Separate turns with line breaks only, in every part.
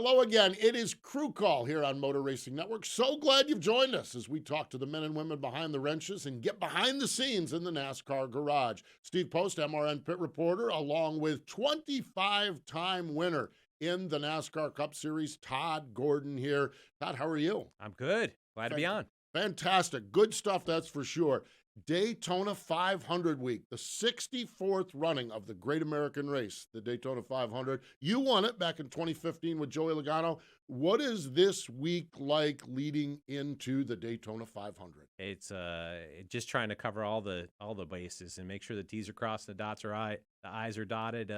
Hello again. It is Crew Call here on Motor Racing Network. So glad you've joined us as we talk to the men and women behind the wrenches and get behind the scenes in the NASCAR garage. Steve Post, MRN pit reporter, along with 25-time winner in the NASCAR Cup Series, Todd Gordon here. Todd, how are you?
I'm good. Glad to be on.
Fantastic. Good stuff, that's for sure. Daytona 500 week, the 64th running of the Great American Race, the Daytona 500. You won it back in 2015 with Joey Logano. What is this week like leading into the Daytona 500?
It's just trying to cover all the bases and make sure the T's are crossed, the the I's are dotted.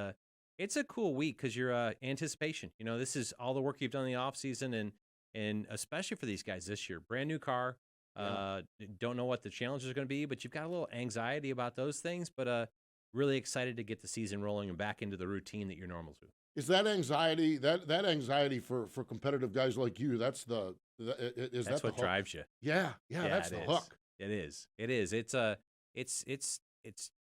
It's a cool week because you're anticipation. You know, this is all the work you've done in the off season, and especially for these guys this year, brand new car. Don't know what the challenges are going to be, but you've got a little anxiety about those things, but really excited to get the season rolling and back into the routine that you're normal to.
Is that anxiety, that anxiety for competitive guys like you, that's what
drives you.
Yeah, that's the hook.
It is. It's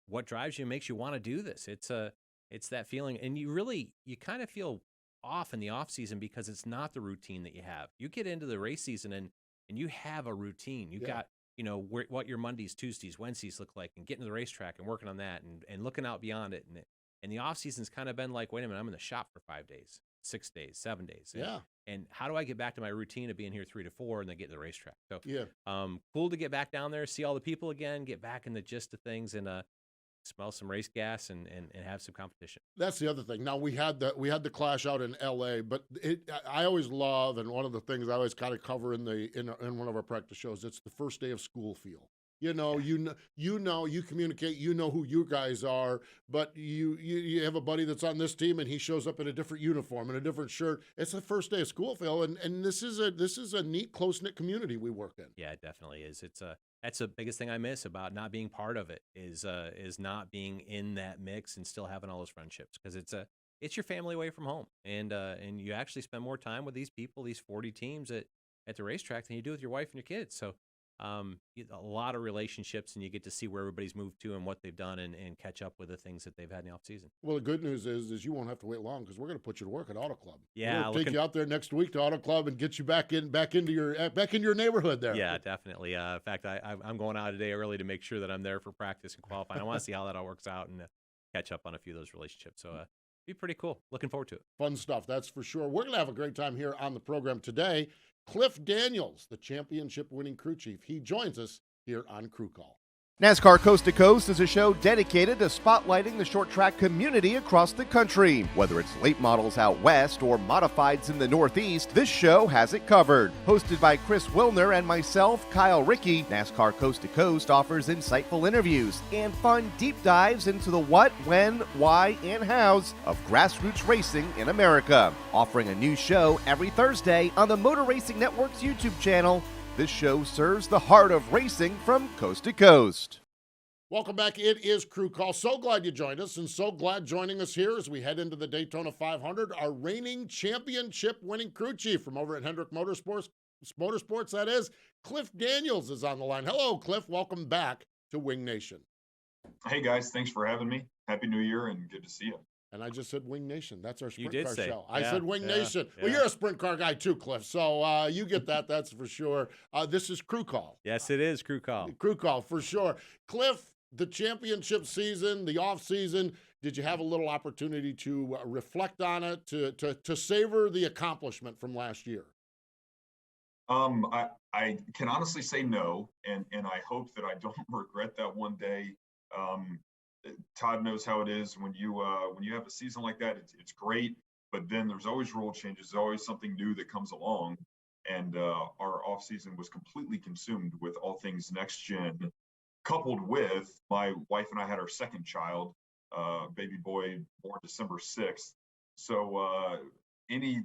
what drives you and makes you want to do this. It's that feeling, and you kind of feel off in the off season because it's not the routine that you have. You get into the race season and you have a routine. You've got, what your Mondays, Tuesdays, Wednesdays look like, and getting to the racetrack and working on that and looking out beyond it. And the off season's kind of been like, wait a minute, I'm in the shop for 5 days, 6 days, 7 days. And how do I get back to my routine of being here 3 to 4 and then get to the racetrack? So cool to get back down there, see all the people again, get back in the gist of things, and smell some race gas and have some competition.
That's the other thing. Now we had the clash out in LA, but I always love, and one of the things I always kind of cover in one of our practice shows, it's the first day of school feel. You communicate, you know who you guys are, but you have a buddy that's on this team and he shows up in a different uniform and a different shirt. It's the first day of school feel, and this is a neat, close-knit community we work in.
Yeah, it definitely is. That's the biggest thing I miss about not being part of it is not being in that mix and still having all those friendships, because it's your family away from home, and you actually spend more time with these people, these 40 teams at the racetrack than you do with your wife and your kids. So a lot of relationships, and you get to see where everybody's moved to and what they've done and catch up with the things that they've had in the off season.
Well, the good news is you won't have to wait long, because we're going to put you to work at Auto Club.
Yeah,
we'll take you out there next week to Auto Club and get you back in your neighborhood there.
Yeah, definitely. In fact, I'm going out today early to make sure that I'm there for practice and qualifying. I want to see how that all works out and catch up on a few of those relationships. So be pretty cool. Looking forward to it.
Fun stuff, that's for sure. We're going to have a great time here on the program today. Cliff Daniels, the championship-winning crew chief, he joins us here on Crew Call.
NASCAR Coast to Coast is a show dedicated to spotlighting the short track community across the country. Whether it's late models out west or modifieds in the Northeast, this show has it covered. Hosted by Chris Wilner and myself, Kyle Rickey, NASCAR Coast to Coast offers insightful interviews and fun deep dives into the what, when, why, and hows of grassroots racing in America. Offering a new show every Thursday on the Motor Racing Network's YouTube channel. This show serves the heart of racing from coast to coast.
Welcome back. It is Crew Call. So glad you joined us, and so glad joining us here as we head into the Daytona 500, our reigning championship-winning crew chief from over at Hendrick Motorsports, that is, Cliff Daniels is on the line. Hello, Cliff. Welcome back to Wing Nation.
Hey, guys. Thanks for having me. Happy New Year, and good to see you.
And I just said Wing Nation. That's our sprint car
say.
show. I said Wing Nation. Yeah. Well, you're a sprint car guy too, Cliff. So you get that. That's for sure. This is Crew Call.
Yes, it is Crew Call.
Crew Call for sure. Cliff, the championship season, the off season. Did you have a little opportunity to reflect on it, to savor the accomplishment from last year?
I can honestly say no, and I hope that I don't regret that one day. Todd knows how it is when you have a season like that. It's great, but then there's always rule changes. There's always something new that comes along, and our off season was completely consumed with all things next gen, coupled with my wife and I had our second child, baby boy born December 6th. So any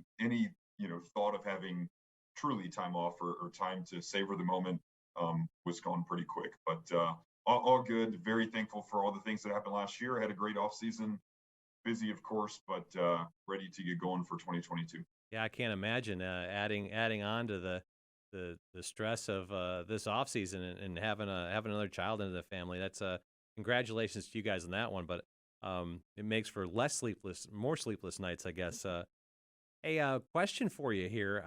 thought of having truly time off or time to savor the moment was gone pretty quick, but. All good. Very thankful for all the things that happened last year. I had a great off season, busy of course, but ready to get going for 2022.
Yeah, I can't imagine adding on to the stress of this off season and having another child into the family. That's congratulations to you guys on that one. But it makes for more sleepless nights, I guess. Hey, question for you here.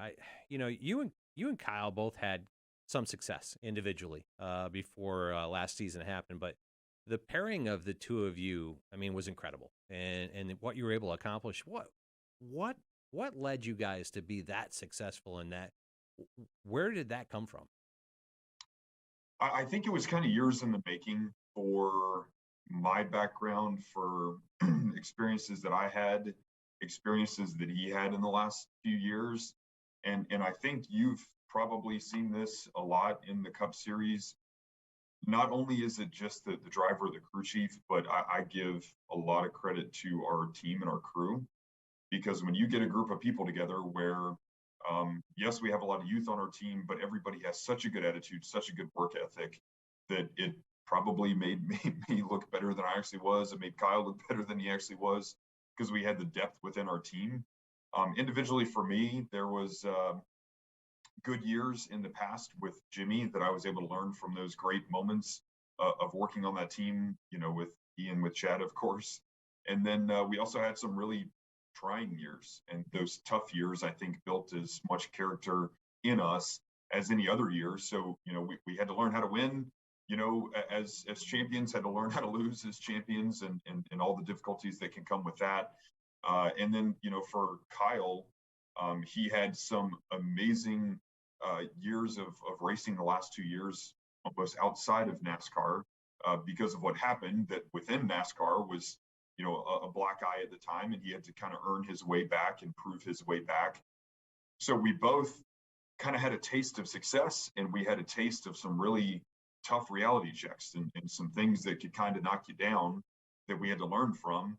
You and Kyle both had some success individually before last season happened, but the pairing of the two of you, I mean, was incredible, and what you were able to accomplish. What what led you guys to be that successful in that? Where did that come from?
I think it was kind of years in the making for my background, for experiences that I had, experiences that he had in the last few years. And I think you've probably seen this a lot in the Cup Series. Not only is it just the driver, the crew chief, but I give a lot of credit to our team and our crew, because when you get a group of people together where yes, we have a lot of youth on our team, but everybody has such a good attitude, such a good work ethic, that it probably made me look better than I actually was. It made Kyle look better than he actually was, because we had the depth within our team. Individually for me, there was good years in the past with Jimmy that I was able to learn from those great moments of working on that team, with Ian, with Chad, of course. And then we also had some really trying years, and those tough years, I think, built as much character in us as any other year. So, we had to learn how to win, as champions, had to learn how to lose as champions, and all the difficulties that can come with that. And then, for Kyle, he had some amazing years of racing the last 2 years, almost outside of NASCAR, because of what happened that within NASCAR was, a black eye at the time, and he had to kind of earn his way back and prove his way back. So we both kind of had a taste of success, and we had a taste of some really tough reality checks, and some things that could kind of knock you down that we had to learn from.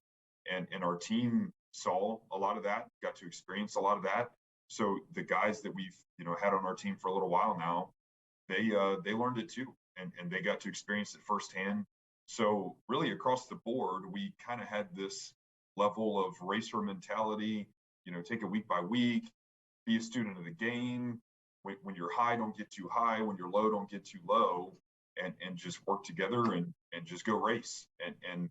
And our team saw a lot of that, got to experience a lot of that. So the guys that we've had on our team for a little while now, they learned it too, and they got to experience it firsthand. So really across the board, we kind of had this level of racer mentality, take it week by week, be a student of the game. When you're high, don't get too high. When you're low, don't get too low, and just work together and just go race. And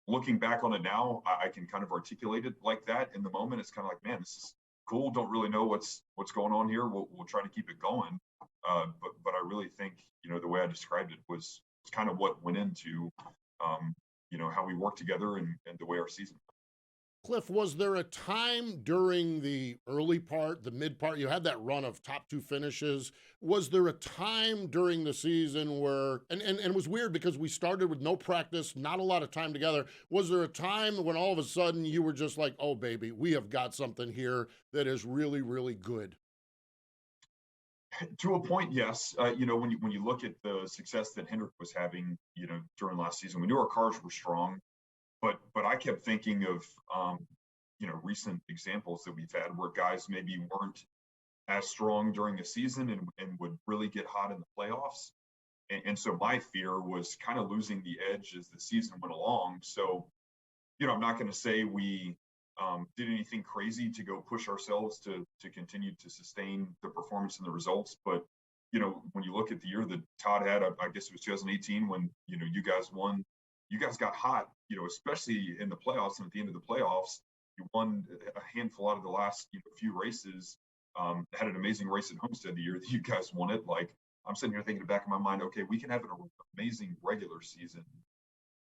looking back on it now, I can kind of articulate it like that. In the moment, it's kind of like, man, this is cool. Don't really know what's going on here. We'll try to keep it going. But I really think, the way I described it was kind of what went into, how we work together, and the way our season.
Cliff, was there a time during the early part, the mid part, you had that run of top two finishes? Was there a time during the season where, and it was weird because we started with no practice, not a lot of time together. Was there a time when all of a sudden you were just like, oh, baby, we have got something here that is really, really good?
To a point, yes. When you look at the success that Hendrick was having, during last season, we knew our cars were strong, but I kept thinking of recent examples that we've had where guys maybe weren't as strong during the season, and would really get hot in the playoffs. And so my fear was kind of losing the edge as the season went along. So, I'm not going to say we did anything crazy to go push ourselves to continue to sustain the performance and the results. But, when you look at the year that Todd had, I guess it was 2018 when, you guys won, you guys got hot, especially in the playoffs. And at the end of the playoffs, you won a handful out of the last few races. Had an amazing race at Homestead the year that you guys won it. Like, I'm sitting here thinking in the back of my mind, okay, we can have an amazing regular season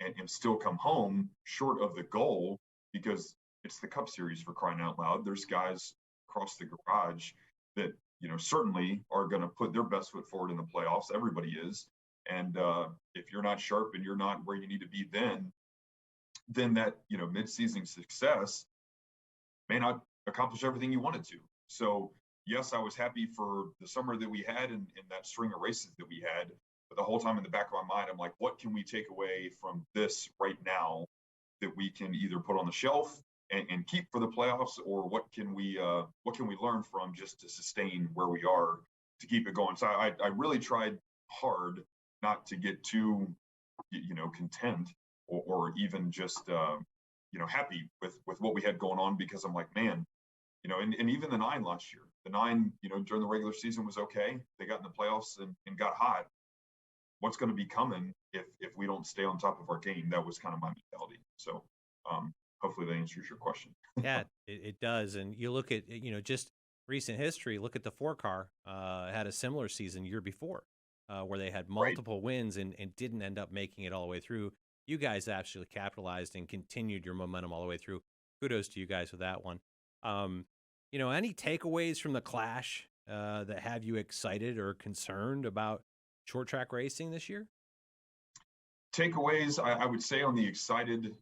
and still come home short of the goal, because it's the Cup Series, for crying out loud. There's guys across the garage that, certainly are going to put their best foot forward in the playoffs. Everybody is. And if you're not sharp and you're not where you need to be, then that, mid-season success may not accomplish everything you wanted to. So yes, I was happy for the summer that we had, and that string of races that we had. But the whole time in the back of my mind, I'm like, what can we take away from this right now that we can either put on the shelf and keep for the playoffs, or what can we learn from just to sustain where we are to keep it going? So I really tried hard not to get too, content or even just, happy with what we had going on, because I'm like, man, and even the 9 last year, the 9, during the regular season was okay. They got in the playoffs and got hot. What's going to be coming if we don't stay on top of our game? That was kind of my mentality. So hopefully that answers your question.
Yeah, it does. And you look at, just recent history, look at the four car, had a similar season year before, where they had
Right.
multiple wins and didn't end up making it all the way through. You guys actually capitalized and continued your momentum all the way through. Kudos to you guys with that one. Any takeaways from the Clash that have you excited or concerned about short track racing this year?
Takeaways, I would say on the excited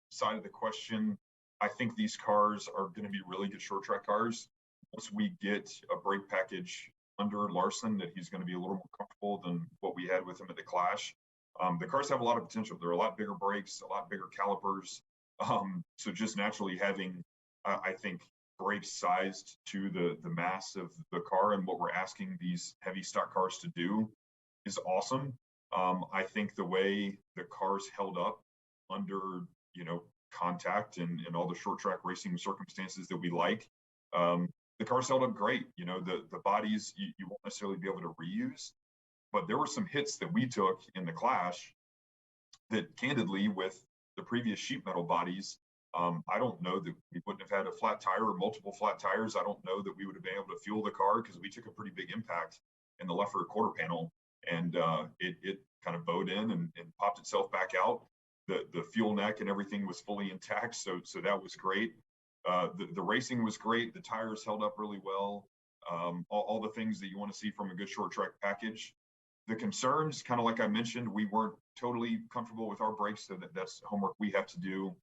side of the question, I think these cars are going to be really good short track cars. Once we get a brake package under Larson, that he's going to be a little more comfortable than what we had with him at the Clash. The cars have a lot of potential. They're a lot bigger brakes, a lot bigger calipers. So just naturally having, I think, brakes sized to the mass of the car and what we're asking these heavy stock cars to do is awesome. I think the way the cars held up under, contact and all the short track racing circumstances that we like, the cars held up great. The bodies you won't necessarily be able to reuse, but there were some hits that we took in the Clash that candidly with the previous sheet metal bodies, I don't know that we wouldn't have had a flat tire or multiple flat tires. I don't know that we would have been able to fuel the car because we took a pretty big impact in the left rear quarter panel, and it kind of bowed in and popped itself back out. The fuel neck and everything was fully intact, so that was great. The racing was great. The tires held up really well. All the things that you want to see from a good short track package. The concerns, kind of like I mentioned, we weren't totally comfortable with our brakes, so that's homework we have to do.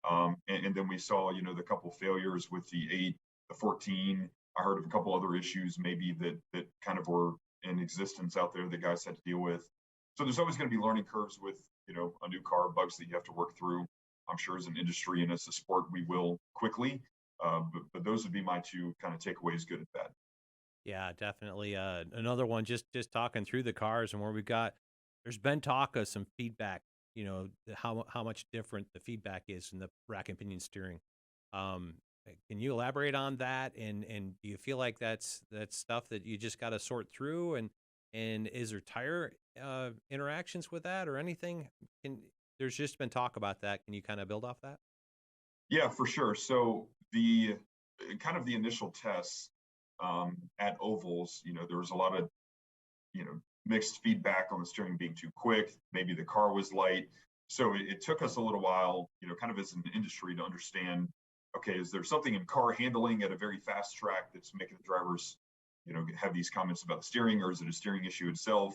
And then we saw, the couple failures with the 8, the 14. I heard of a couple other issues maybe that kind of were in existence out there that guys had to deal with. So there's always going to be learning curves with, a new car, bugs that you have to work through. I'm sure as an industry and as a sport, we will quickly. But those would be my two kind of takeaways, good and bad.
Yeah, definitely. Another one, just talking through the cars and where there's been talk of some feedback, how much different the feedback is in the rack and pinion steering. Can you elaborate on that? And do you feel like that's stuff that you just got to sort through? And is there tire interactions with that or anything? There's just been talk about that. Can you kind of build off that?
Yeah, for sure. So the kind of the initial tests at ovals, there was a lot of, mixed feedback on the steering being too quick. Maybe the car was light. So it took us a little while, kind of as an industry to understand, okay, is there something in car handling at a very fast track that's making the drivers, have these comments about the steering, or is it a steering issue itself?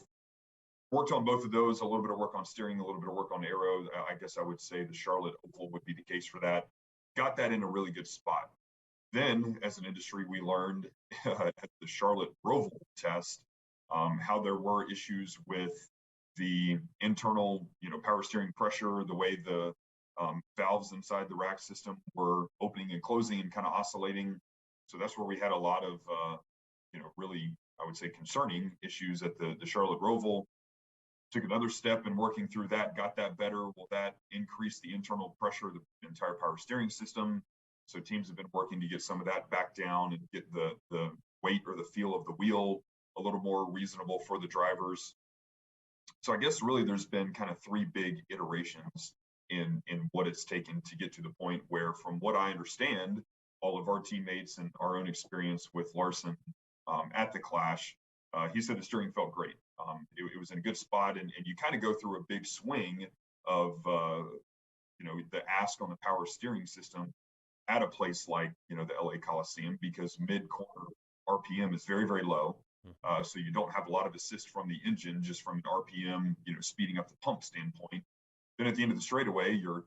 Worked on both of those, a little bit of work on steering, a little bit of work on aero. I guess I would say the Charlotte Oval would be the case for that. Got that in a really good spot. Then, as an industry, we learned at the Charlotte Roval test how there were issues with the internal, power steering pressure, the way the valves inside the rack system were opening and closing and kind of oscillating. So that's where we had a lot of, really, I would say, concerning issues at the Charlotte Roval. Took another step in working through that, got that better. Will that increase the internal pressure of the entire power steering system? So teams have been working to get some of that back down and get the weight or the feel of the wheel a little more reasonable for the drivers. So I guess really there's been kind of 3 big iterations in what it's taken to get to the point where, from what I understand, all of our teammates and our own experience with Larson at the Clash, he said the steering felt great. It was in a good spot, and you kind of go through a big swing of the ask on the power steering system at a place like the LA Coliseum, because mid corner RPM is very, very low. So you don't have a lot of assist from the engine, just from an RPM, speeding up the pump standpoint. Then at the end of the straightaway, you're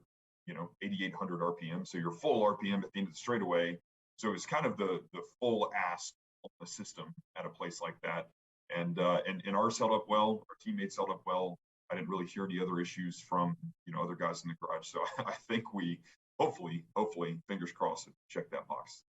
8,800 RPM, so you're full RPM at the end of the straightaway. So it's kind of the full ask on the system at a place like that. And ours held up well. Our teammates held up well. I didn't really hear any other issues from other guys in the garage. So I think we hopefully, fingers crossed, check that box.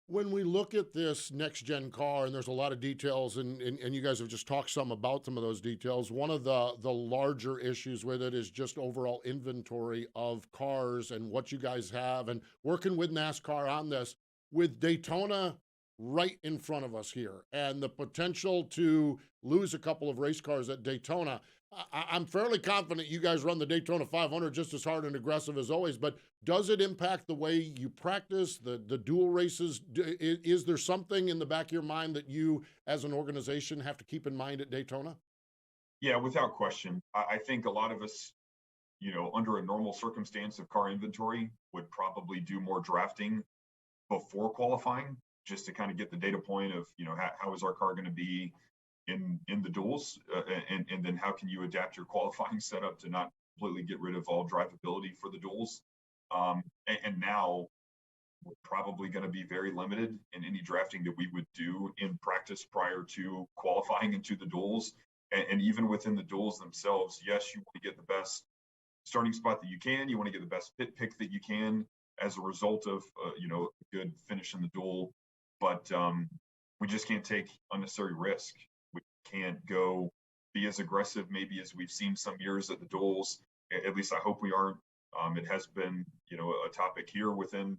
When we look at this next gen car, and there's a lot of details, and you guys have just talked some about some of those details, one of the larger issues with it is just overall inventory of cars and what you guys have, and working with NASCAR on this. With Daytona right in front of us here, and the potential to lose a couple of race cars at Daytona. I'm fairly confident you guys run the Daytona 500 just as hard and aggressive as always, but does it impact the way you practice, the dual races? Is there something in the back of your mind that you as an organization have to keep in mind at Daytona?
Yeah, without question. I think a lot of us, under a normal circumstance of car inventory, would probably do more drafting before qualifying, just to kind of get the data point of, how is our car going to be in the duels, and then how can you adapt your qualifying setup to not completely get rid of all drivability for the duels. And now we're probably going to be very limited in any drafting that we would do in practice prior to qualifying into the duels. And even within the duels themselves, yes, you want to get the best starting spot that you can. You want to get the best pit pick that you can as a result of, a good finish in the duel. But we just can't take unnecessary risk. We can't go be as aggressive maybe as we've seen some years at the duels. At least I hope we aren't. It has been, a topic here within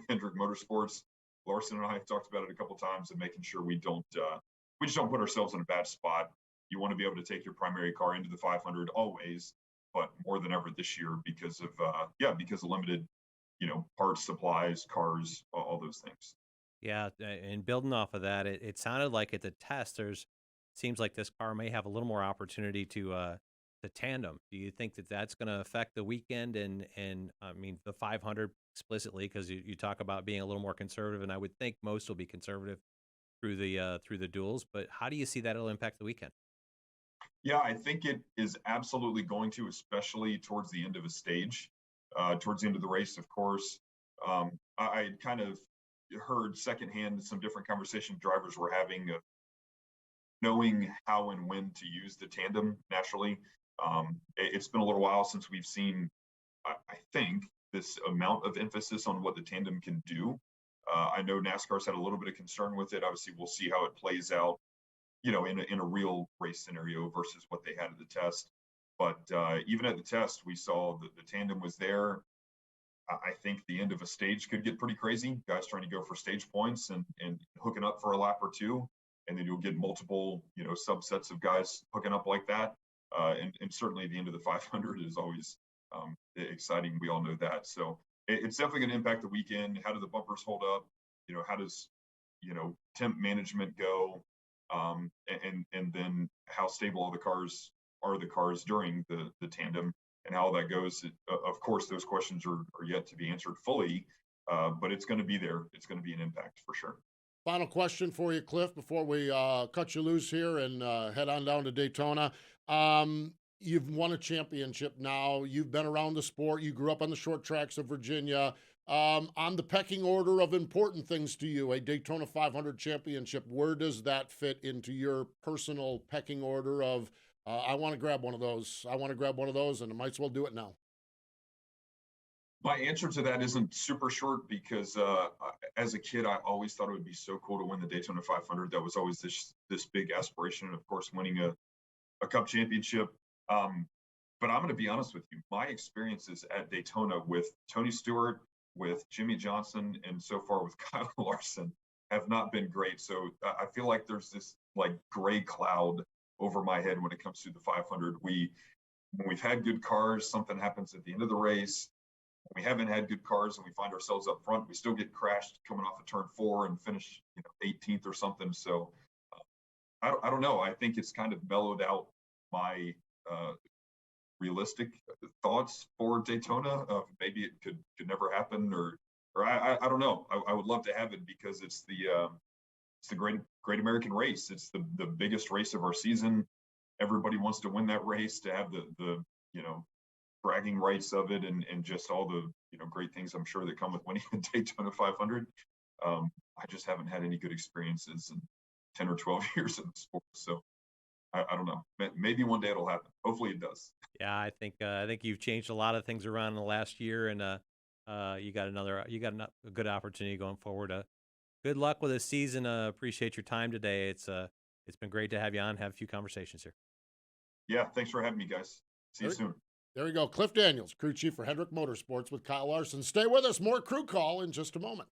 Hendrick Motorsports. Larson and I have talked about it a couple of times, and making sure we just don't put ourselves in a bad spot. You want to be able to take your primary car into the 500 always, but more than ever this year because of limited, parts, supplies, cars, all those things.
Yeah, and building off of that, it sounded like at the test, seems like this car may have a little more opportunity to tandem. Do you think that that's going to affect the weekend and I mean the 500 explicitly, because you talk about being a little more conservative, and I would think most will be conservative through the duels. But how do you see that it'll impact the weekend?
Yeah, I think it is absolutely going to, especially towards the end of a stage, towards the end of the race, of course. I kind of heard secondhand some different conversation drivers were having, knowing how and when to use the tandem naturally. It's been a little while since we've seen, I think, this amount of emphasis on what the tandem can do. I know NASCAR's had a little bit of concern with it. Obviously, we'll see how it plays out, in a real race scenario versus what they had at the test. But even at the test, we saw that the tandem was there. I think the end of a stage could get pretty crazy. Guys trying to go for stage points and hooking up for a lap or two, and then you'll get multiple, subsets of guys hooking up like that. And certainly the end of the 500 is always exciting. We all know that. So it's definitely going to impact the weekend. How do the bumpers hold up? How does, temp management go? And then how stable are the cars during the tandem, and how that goes. Of course, those questions are yet to be answered fully, but it's going to be there. It's going to be an impact for sure.
Final question for you, Cliff, before we cut you loose here and head on down to Daytona. You've won a championship now. You've been around the sport. You grew up on the short tracks of Virginia. On the pecking order of important things to you, a Daytona 500 championship, where does that fit into your personal pecking order of, I want to grab one of those. I want to grab one of those, and I might as well do it now.
My answer to that isn't super short because as a kid, I always thought it would be so cool to win the Daytona 500. That was always this big aspiration, and of course, winning a Cup championship. But I'm going to be honest with you. My experiences at Daytona with Tony Stewart, with Jimmy Johnson, and so far with Kyle Larson have not been great. So I feel like there's this like gray cloud over my head when it comes to the 500. When we've had good cars, something happens at the end of the race. When we haven't had good cars and we find ourselves up front, we still get crashed coming off of turn 4 and finish 18th or something. So I don't know. I think it's kind of mellowed out my realistic thoughts for Daytona. Maybe it could never happen, or I don't know. I would love to have it because it's the great American race. It's the biggest race of our season. Everybody wants to win that race, to have the bragging rights of it, and just all the great things I'm sure that come with winning the Daytona 500. I just haven't had any good experiences in 10 or 12 years in the sport. So I don't know. Maybe one day it'll happen. Hopefully it does.
Yeah, I think you've changed a lot of things around in the last year, and you got a good opportunity going forward. Good luck with this season. Appreciate your time today. It's been great to have you on, have a few conversations here.
Yeah, thanks for having me, guys. See you soon.
There we go. Cliff Daniels, crew chief for Hendrick Motorsports with Kyle Larson. Stay with us. More Crew Call in just a moment.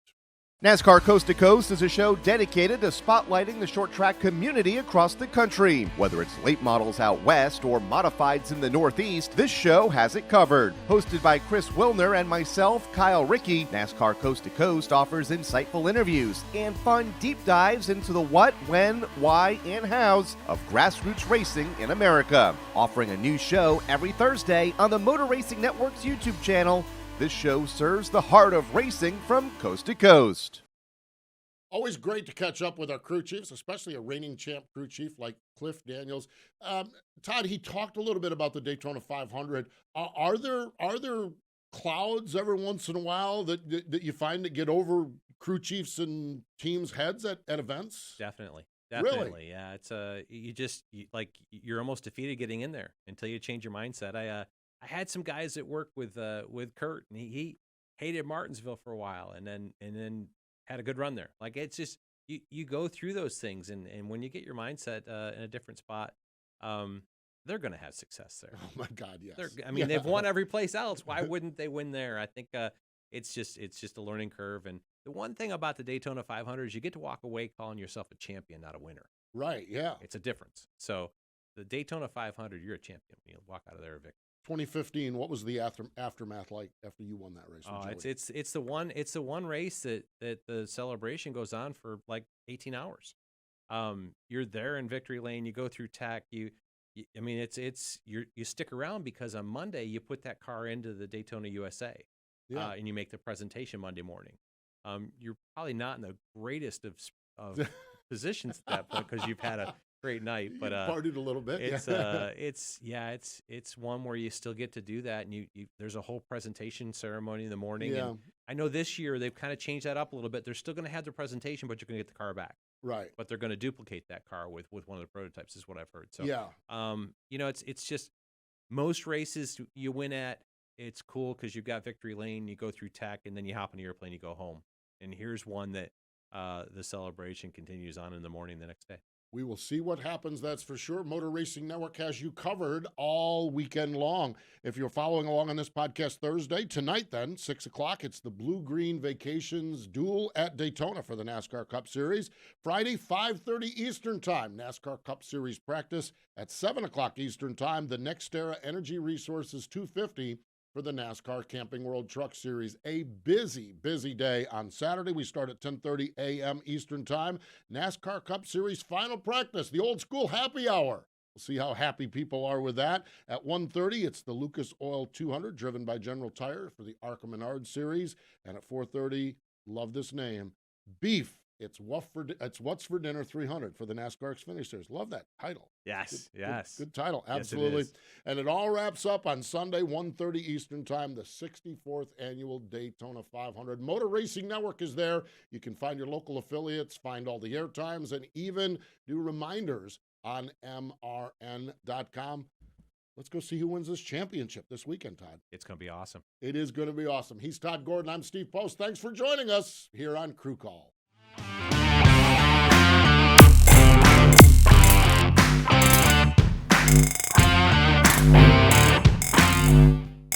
NASCAR Coast to Coast is a show dedicated to spotlighting the short track community across the country. Whether it's late models out west or modifieds in the Northeast, this show has it covered. Hosted by Chris Wilner and myself, Kyle Rickey, NASCAR Coast to Coast offers insightful interviews and fun deep dives into the what, when, why, and hows of grassroots racing in America. Offering a new show every Thursday on the Motor Racing Network's YouTube channel. This show serves the heart of racing from coast to coast.
Always great to catch up with our crew chiefs, especially a reigning champ crew chief like Cliff Daniels. Todd, he talked a little bit about the Daytona 500. Are there clouds every once in a while that you find that get over crew chiefs and teams' heads at events?
Definitely.
Really?
Yeah. It's you're almost defeated getting in there until you change your mindset. I had some guys that work with Kurt, and he hated Martinsville for a while, and then had a good run there. Like, it's just you go through those things, and when you get your mindset in a different spot, they're going to have success there.
Oh my God, yes.
They've won every place else. Why wouldn't they win there? I think it's just a learning curve. And the one thing about the Daytona 500 is you get to walk away calling yourself a champion, not a winner.
Right. Yeah.
It's a difference. So the Daytona 500, you're a champion when you walk out of there a victor.
2015, what was the aftermath like after you won that race?
It's the one race that the celebration goes on for like 18 hours. You're there in victory lane. You go through TAC. You stick around because on Monday you put that car into the Daytona USA, and you make the presentation Monday morning. You're probably not in the greatest of positions at that point because you've had a great night, but
partied a little bit.
It's one where you still get to do that, and you there's a whole presentation ceremony in the morning.
Yeah.
And I know this year they've kind of changed that up a little bit. They're still going to have their presentation, but you're going to get the car back.
Right.
But they're going to duplicate that car with one of the prototypes, is what I've heard. So
yeah.
It's just most races you win at. It's cool because you've got victory lane. You go through TAC, and then you hop in the airplane. You go home. And here's one that the celebration continues on in the morning the next day.
We will see what happens, that's for sure. Motor Racing Network has you covered all weekend long. If you're following along on this podcast Thursday, tonight then, 6 o'clock, it's the Blue-Green Vacations Duel at Daytona for the NASCAR Cup Series. Friday, 5:30 Eastern Time, NASCAR Cup Series practice. At 7 o'clock Eastern Time, the NextEra Energy Resources 250 for the NASCAR Camping World Truck Series. A busy, busy day on Saturday. We start at 10:30 a.m. Eastern Time. NASCAR Cup Series final practice, the old school happy hour. We'll see how happy people are with that. At 1:30, it's the Lucas Oil 200, driven by General Tire for the Arca Menard Series. And at 4:30, love this name, Beef. It's What's for Dinner 300 for the NASCAR Xfinity Series. Love that title.
Yes.
Good title.
Yes,
Absolutely.
it is.
And it all wraps up on Sunday, 1:30 Eastern Time, the 64th Annual Daytona 500. Motor Racing Network is there. You can find your local affiliates, find all the air times, and even do reminders on MRN.com. Let's go see who wins this championship this weekend, Todd.
It's going to be awesome.
It is going to be awesome. He's Todd Gordon. I'm Steve Post. Thanks for joining us here on Crew Call.